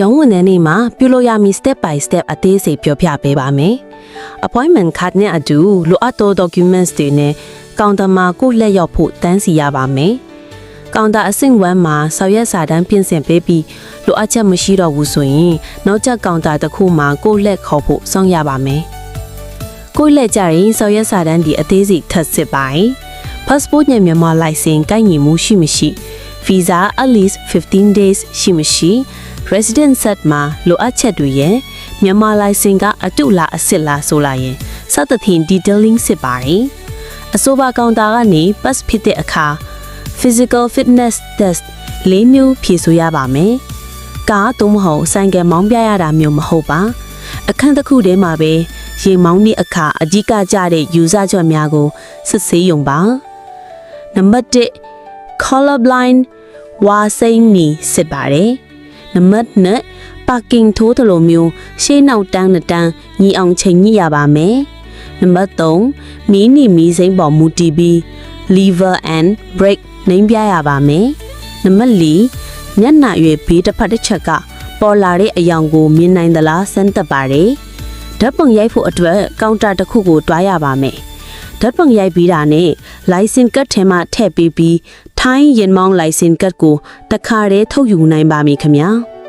ရုံးဝန်ထမ်းတွေမှာပြုလို့ရမည် step by step အသေးစိတ်ပြောပြပေးပါမယ်။ appointment card နဲ့အတူလိုအပ်သော documents တွေနဲ့ကောင်တာမှာကိုလက်ရောက်ဖို့တန်းစီရပါမယ်။ကောင်တာအဆင့်1မှာဆောက်ရက်စာတမ်းပြင်ဆင်ပေးပြီးလိုအပ်ချက်မရှိတော့ဘူးဆိုရင်နောက်ချက်ကောင်တာတစ်ခုမှာကိုလက်ခေါ်ဖို့စောင့်ရပါမယ်။ကိုလက်ကြရင်ဆောက်ရက်စာတမ်းဒီအသေးစိတ်ထပ်စစ်ပါ။ passport နဲ့မြန်မာ license ကိုက်ညီမှုရှိမရှိ visa at least 15 days ရှိမရှိ resident set မှာလိုအပ်ချက်တွေရဲ့မြန်မာ license ကအတုလားအစစ်လားဆိုလာရင်စသဖြင့် detailing စစ်ပါတယ်။အဆိုပါကောင်တာကနေ pass ဖြစ်တဲ့အခါ physical fitness test ၄မျိုးဖြေဆိုရပါမယ်။ကားသို့မဟုတ်ဆိုင်ကယ်မောင်းပြရတာမျိုးမဟုတ်ပါ။အခန်းတစ်ခုထဲမှာပဲရေမောင်းတဲ့အခါအဓိကကျတဲ့ယူဆချက်များကိုစစ်ဆေးရုံပါ။နံပါတ်1 color blind ဝါစိမ့်နီစစ်ပါတယ်။နံပါတ်2 parking ထိုးသလိုမျိုးရှေ့နောက်တန်းညီအောင်ချိန်ညှိရပါမယ်။နံပါတ်3မီးစိမ့်ပေါ်မူတည်ပြီး lever and brake နှိမ်ပြရပါမယ်။နံပါတ်4မျက်နှာရွယ်ဘေးတစ်ဖက်တစ်ချက်ကပေါ်လာတဲ့အယောင်ကိုမြင်နိုင်သလားစမ်းသပ်ပါတယ်။ဓာတ်ပုံရိုက်ဖို့အတွက်ကောင်တာတစ်ခုကိုတွားရပါမယ်။ဓာတ်ပုံရိုက်ပြီးတာနဲ့ license ကတ်ထဲမှာထည့်ပေးပြီးထိုင်းရင်မောင်း license ကတ်ကိုတစ်ခါတည်းထုတ်ယူနိုင်ပါမည်ခင်ဗျာ။